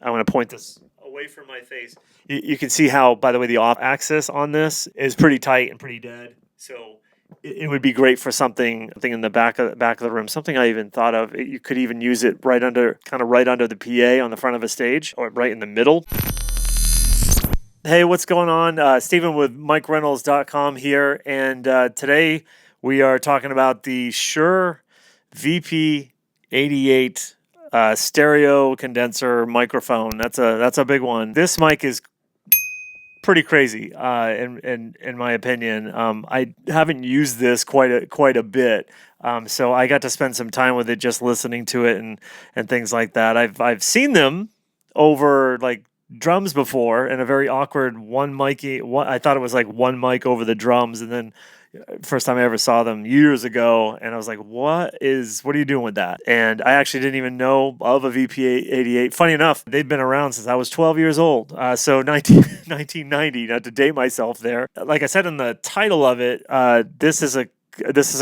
I'm going to point this away from my face. You can see how, by the way, the off axis on this is pretty tight and pretty dead. So it would be great for something in the back of the room. Something I even thought of. You could even use it right under the PA on the front of a stage, or right in the middle. Hey, what's going on? Stephen with MikeReynolds.com here, and today we are talking about the Shure VP88 stereo condenser microphone. That's a big one. This mic is pretty crazy, in my opinion. I haven't used this quite a bit, so I got to spend some time with it, just listening to it and things like that. I've seen them over like drums before, in a very awkward one mic. I thought it was like one mic over the drums, and then first time I ever saw them years ago, and I was like, what are you doing with that? And I actually didn't even know of a VP88. Funny enough, they've been around since I was 12 years old. So 1990, not to date myself there. Like I said in the title of it, this is a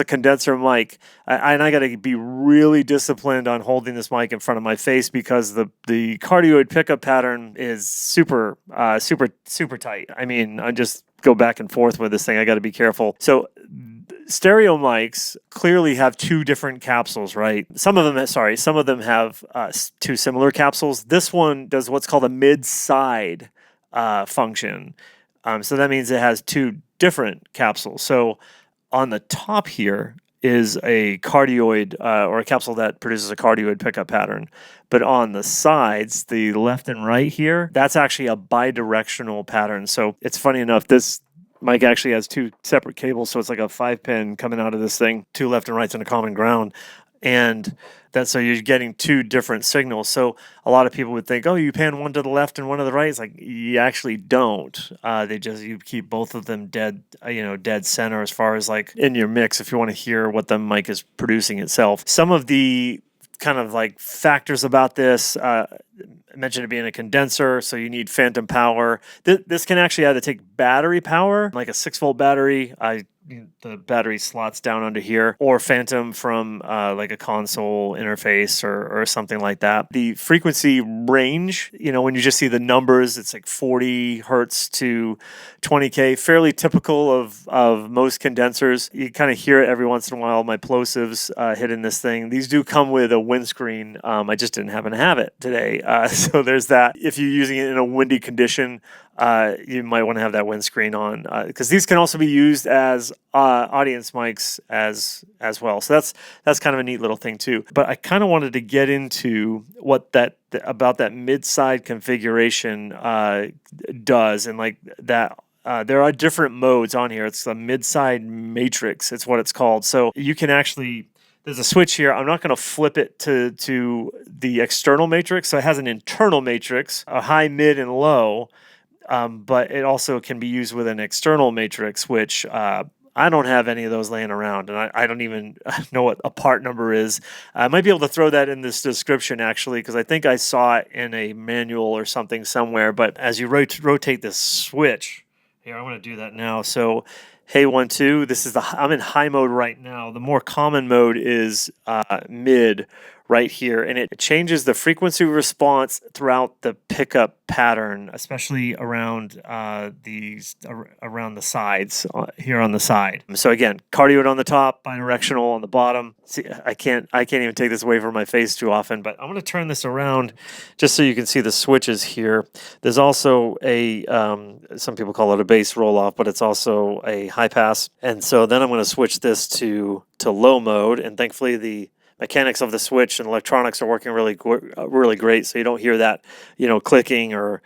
condenser mic, and I got to be really disciplined on holding this mic in front of my face, because the cardioid pickup pattern is super tight. I mean, I just go back and forth with this thing. I got to be careful. So stereo mics clearly have two different capsules, right? Some of them have two similar capsules. This one does what's called a mid-side function. So that means it has two different capsules. So on the top here is a cardioid, or a capsule that produces a cardioid pickup pattern. But on the sides, the left and right here, that's actually a bidirectional pattern. So it's funny enough, this mic actually has two separate cables. So it's like a 5-pin coming out of this thing, two left and rights on a common ground. And so you're getting two different signals. So a lot of people would think, oh, you pan one to the left and one to the right. It's like, you actually don't. You keep both of them dead center, as far as like in your mix, if you want to hear what the mic is producing itself. Some of the kind of like factors about this, I mentioned it being a condenser, so you need phantom power. This can actually either take battery power, like a 6-volt battery. The battery slots down under here, or phantom from like a console interface or something like that. The frequency range, when you just see the numbers, it's like 40 hertz to 20K, fairly typical of most condensers. You kind of hear it every once in a while. My plosives hitting this thing. These do come with a windscreen. I just didn't happen to have it today. So there's that. If you're using it in a windy condition, you might want to have that windscreen on, because these can also be used as audience mics as well. So that's kind of a neat little thing too. But I kind of wanted to get into what about that mid-side configuration does, and like that. There are different modes on here. It's the mid-side matrix. It's what it's called. So you can actually. There's a switch here. I'm not going to flip it to the external matrix. So it has an internal matrix, a high, mid, and low. But it also can be used with an external matrix, which I don't have any of those laying around, and I don't even know what a part number is. I might be able to throw that in this description, actually, because I think I saw it in a manual or something somewhere. But as you rotate this switch, here, I'm going to do that now. So, hey, 1, 2, I'm in high mode right now. The more common mode is mid right here, and it changes the frequency response throughout the pickup pattern, especially around around the sides here on the side. So again, cardioid on the top, bidirectional on the bottom. See, I can't even take this away from my face too often, but I'm going to turn this around just so you can see the switches here. There's also a some people call it a bass roll off, but it's also a high pass. And so then I'm going to switch this to low mode, and thankfully the mechanics of the switch and electronics are working really great, so you don't hear that clicking or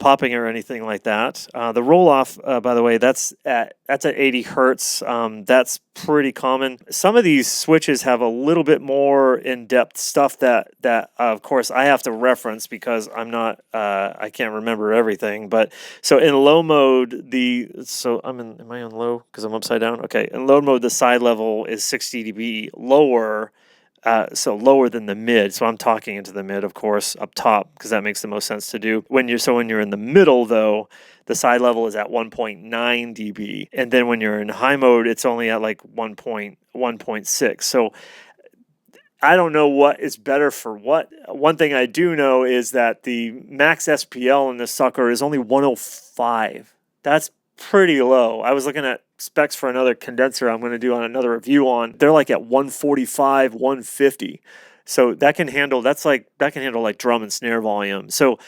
popping or anything like that. The roll off, by the way, that's at 80 hertz. That's pretty common. Some of these switches have a little bit more in-depth stuff that of course I have to reference, because I'm not I can't remember everything. But so in low mode, am I on low because I'm upside down? Okay, in low mode the side level is 60 dB lower. So lower than the mid. So I'm talking into the mid, of course, up top, because that makes the most sense to do. When you're in the middle, though, the side level is at 1.9 dB. And then when you're in high mode, it's only at like 1.6. So I don't know what is better for what. One thing I do know is that the max SPL in this sucker is only 105. That's pretty low. I was looking at specs for another condenser I'm going to do on another review on. They're like at 145, 150. So that can handle like drum and snare volume. So,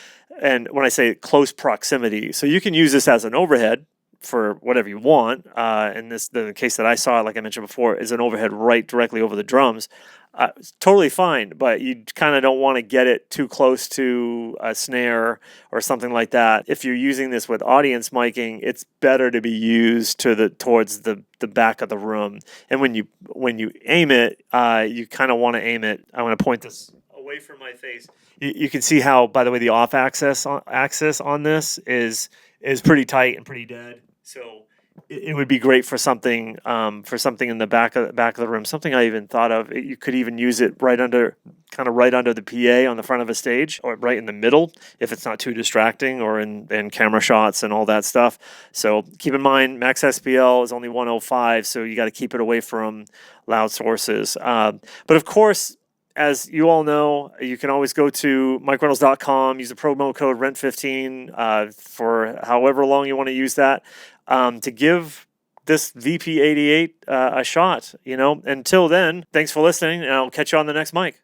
and when I say close proximity, so you can use this as an overhead for whatever you want. And the case that I saw, like I mentioned before, is an overhead right directly over the drums. It's totally fine, but you kind of don't want to get it too close to a snare or something like that. If you're using this with audience miking, it's better to be used towards the back of the room. And when you aim it, you kind of want to aim it. I want to point this away from my face. You can see how, by the way, the off axis on this is pretty tight and pretty dead. So it would be great for something in the back of the room. Something I even thought of. You could even use it right under the PA on the front of a stage, or right in the middle if it's not too distracting, or in camera shots and all that stuff. So keep in mind, max SPL is only 105, so you got to keep it away from loud sources. But of course, as you all know, you can always go to microrentals.com, use the promo code RENT15 for however long you want to use that, to give this VP88 a shot. Until then, thanks for listening, and I'll catch you on the next mic.